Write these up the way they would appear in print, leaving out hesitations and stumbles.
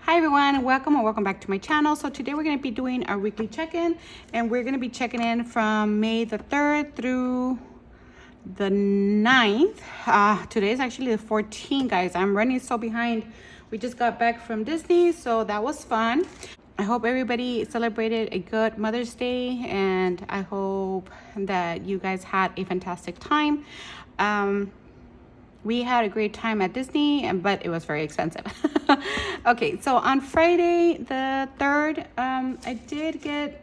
Hi everyone, welcome or welcome back to my channel. So today we're going to be doing our weekly check-in, and we're going to be checking in from May the 3rd through the 9th. Today is actually the 14th, guys. I'm running so behind. We just got back from Disney, so that was fun. I hope everybody celebrated a good Mother's Day, and I hope that you guys had a fantastic time. We had a great time at Disney, but it was very expensive. Okay, so on Friday the 3rd, I did get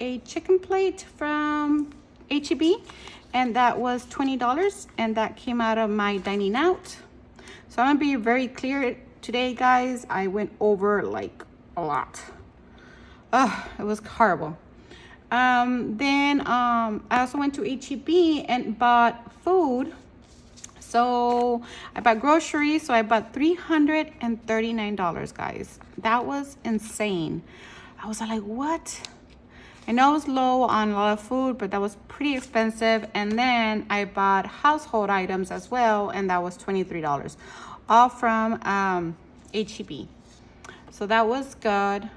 a chicken plate from HEB, and that was $20, and that came out of my dining out. So I'm gonna be very clear today, guys. I went over like a lot. It was horrible. Then I also went to HEB and bought food. So I bought groceries. So I bought $339, guys. That was insane. I was like, what? I know it was low on a lot of food, but that was pretty expensive. And then I bought household items as well, and that was $23, all from HEB. So that was good.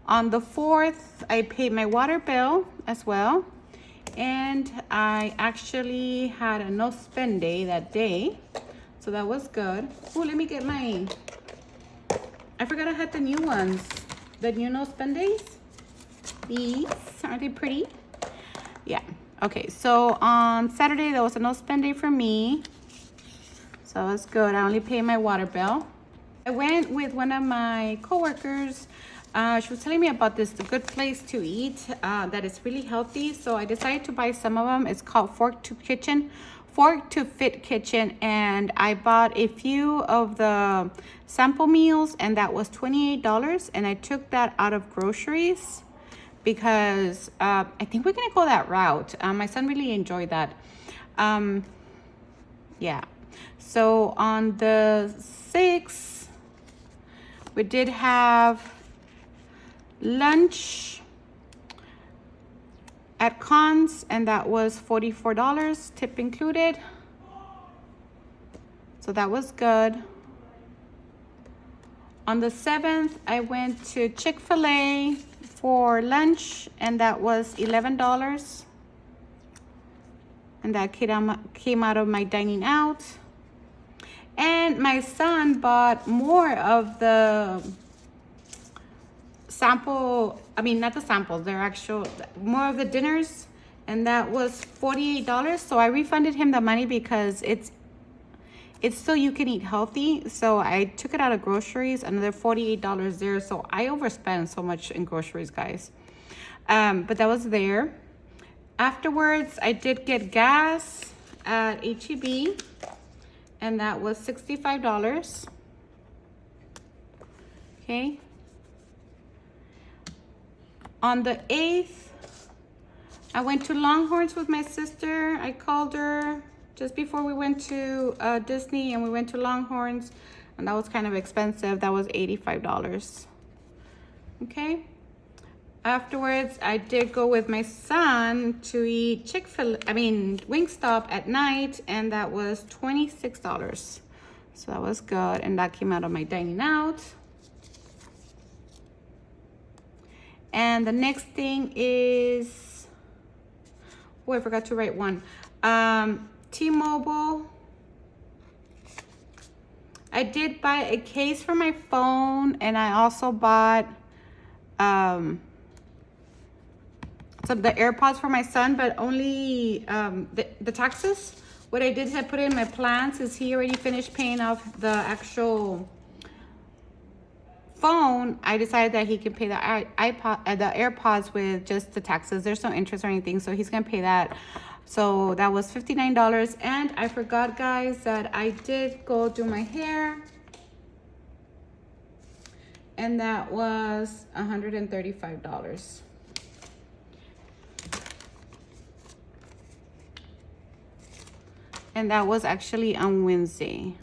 On the 4th, I paid my water bill as well. And I actually had a no spend day that day, so that was good. Oh, let me get my, I forgot I had the new ones, the new no spend days. These, aren't they pretty? Yeah. Okay, so on Saturday there was a no spend day for me, so it was good. I only paid my water bill. I went with one of my coworkers. She was telling me about this good place to eat that is really healthy. So I decided to buy some of them. It's called Fork to Fit Kitchen. And I bought a few of the sample meals, and that was $28. And I took that out of groceries because I think we're gonna go that route. My son really enjoyed that. Yeah. So on the 6th, we did have lunch at Cons, and that was $44, tip included. So that was good. On the 7th, I went to Chick-fil-A for lunch, and that was $11. And that came out of my dining out. And my son bought more of the sample, I mean, not the samples, they're actual, more of the dinners, and that was $48. So I refunded him the money because it's so you can eat healthy. So I took it out of groceries, another $48 there. So I overspent so much in groceries, guys. But that was there. Afterwards, I did get gas at HEB, and that was $65. Okay. On the 8th, I went to Longhorns with my sister. I called her just before we went to Disney, and we went to Longhorns, and that was kind of expensive. That was $85. Okay. Afterwards, I did go with my son to eat Wingstop at night, and that was $26. So that was good, and that came out of my dining out. And the next thing is, oh, I forgot to write one. T-Mobile. I did buy a case for my phone, and I also bought some of the AirPods for my son, but only the taxes. What I did is I put it in my plan, since he already finished paying off the actual phone. I decided that he can pay the AirPods with just the taxes. There's no interest or anything, so he's gonna pay that. So that was $59. And I forgot, guys, that I did go do my hair, and that was $135. And that was actually on Wednesday.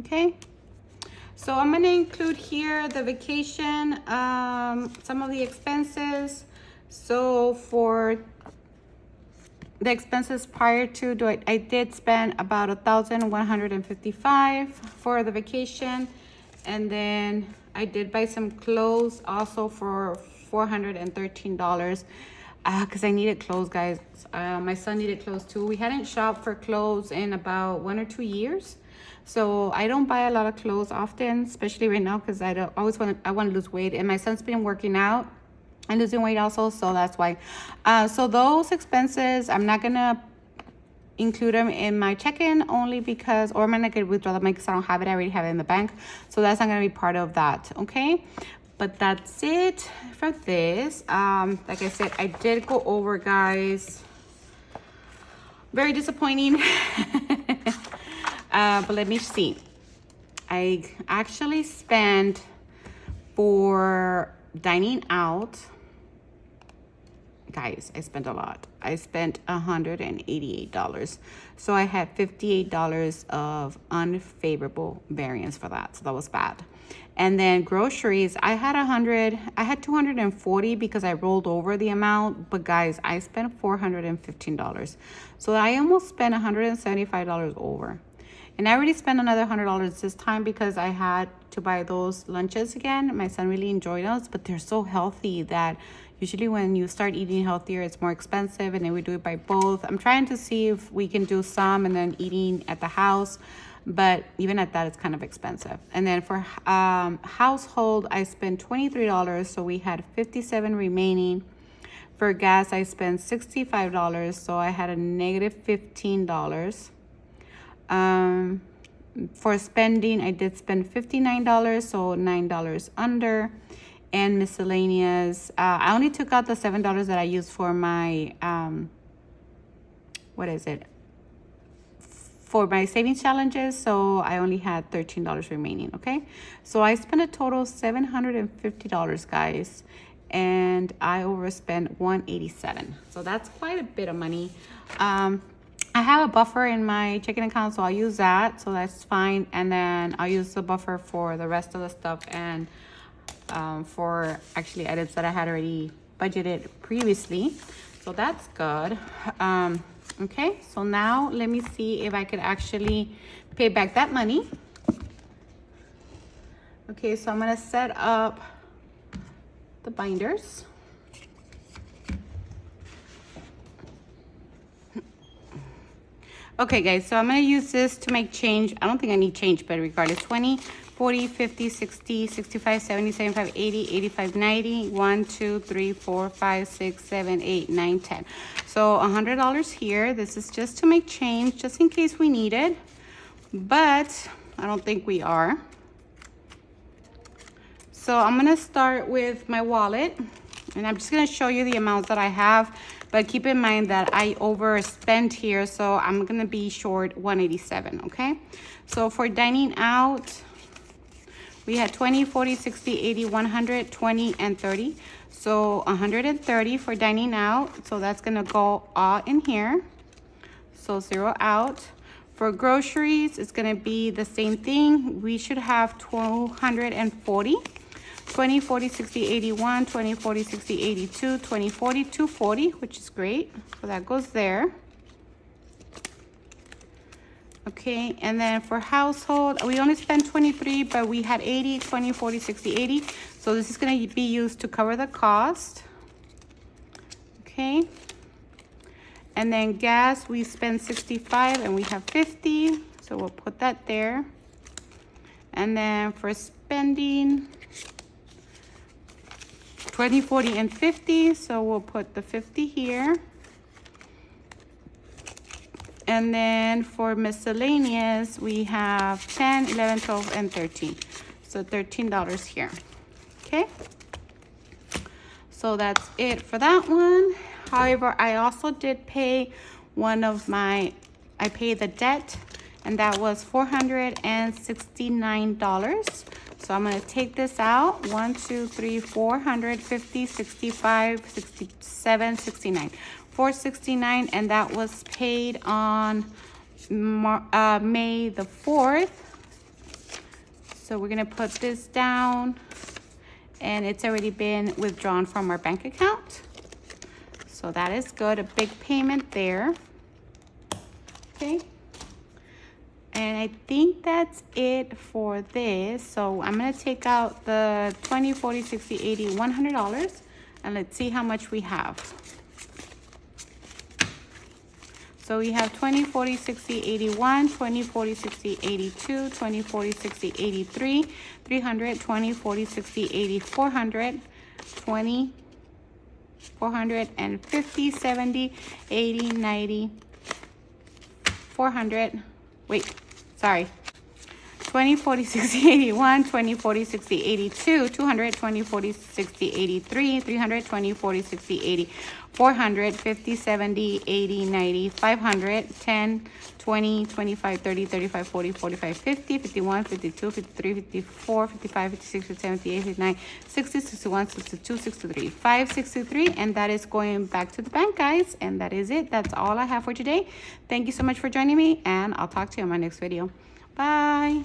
Okay. So I'm going to include here the vacation, some of the expenses. So for the expenses prior to, I did spend about $1,155 for the vacation. And then I did buy some clothes also for $413 because I needed clothes, guys. My son needed clothes too. We hadn't shopped for clothes in about 1 or 2 years. So I don't buy a lot of clothes often, especially right now, because I want to lose weight. And my son's been working out and losing weight also, so that's why. So those expenses, I'm not gonna include them in my check-in only because, or I'm not gonna withdraw them because I don't have it. I already have it in the bank, so that's not gonna be part of that. Okay, but that's it for this. Like I said, I did go over, guys. Very disappointing. But let me see. I actually spent for dining out. Guys, I spent a lot. I spent $188. So I had $58 of unfavorable variance for that. So that was bad. And then groceries, I had 240 because I rolled over the amount. But guys, I spent $415. So I almost spent $175 over. And I already spent another $100 this time because I had to buy those lunches again. My son really enjoyed those, but they're so healthy that usually when you start eating healthier, it's more expensive, and then we do it by both. I'm trying to see if we can do some and then eating at the house, but even at that, it's kind of expensive. And then for household, I spent $23, so we had $57 remaining. For gas, I spent $65, so I had a negative $15. For spending, I did spend $59, so $9 under. And miscellaneous, I only took out the $7 that I used for my for my savings challenges, so I only had $13 remaining. Okay, so I spent a total of $750, guys, and I overspent $187, so that's quite a bit of money. I have a buffer in my checking account, so I'll use that, so that's fine. And then I'll use the buffer for the rest of the stuff and for actually items that I had already budgeted previously, so that's good. Okay, so now let me see if I could actually pay back that money. Okay, so I'm gonna set up the binders. Okay, guys, so I'm going to use this to make change. I don't think I need change, but regardless, 20, 40, 50, 60, 65, 70, 75, 80, 85, 90, 1, 2, 3, 4, 5, 6, 7, 8, 9, 10. So $100 here. This is just to make change, just in case we need it, but I don't think we are. So I'm going to start with my wallet, and I'm just going to show you the amounts that I have. But keep in mind that I overspent here, so I'm gonna be short 187, okay? So for dining out, we had 20, 40, 60, 80, 100, 20, and 30. So 130 for dining out, so that's gonna go all in here. So 0 out. For groceries, it's gonna be the same thing. We should have 240. 20, 40, 60, 81, 20, 40, 60, 82, 20, 40, 240, which is great. So that goes there. Okay, and then for household, we only spent 23, but we had 80, 20, 40, 60, 80. So this is going to be used to cover the cost. Okay. And then gas, we spent 65 and we have 50. So we'll put that there. And then for spending, 20, 40, and 50, so we'll put the 50 here. And then for miscellaneous, we have 10, 11, 12, and 13. So $13 here, okay? So that's it for that one. However, I also did pay I paid the debt, and that was $469. So I'm going to take this out. 1, 2, 3, 450, 65, 67, 69. 469, and that was paid on May the 4th. So we're going to put this down, and it's already been withdrawn from our bank account. So that is good. A big payment there. Okay. And I think that's it for this. So I'm gonna take out the 20, 40, 60, 80, $100, and let's see how much we have. So we have 20, 40, 60, 81, 20, 40, 60, 82, 20, 40, 60, 83, 300, 20, 40, 60, 80, 400, 20, 450, 70, 80, 90, 400, wait, sorry. 20, 40, 60, 81, 20, 40, 60, 82, 200, 20, 40, 60, 83, 300, 20, 40, 60, 80, 400, 50, 70, 80, 90, 500, 10, 20, 25, 30, 35, 40, 45, 50, 51, 52, 53, 54, 55, 56, 57, 58, 59, 60, 61, 62, 63, 563, and that is going back to the bank, guys. And that is it. That's all I have for today. Thank you so much for joining me, and I'll talk to you in my next video. Bye.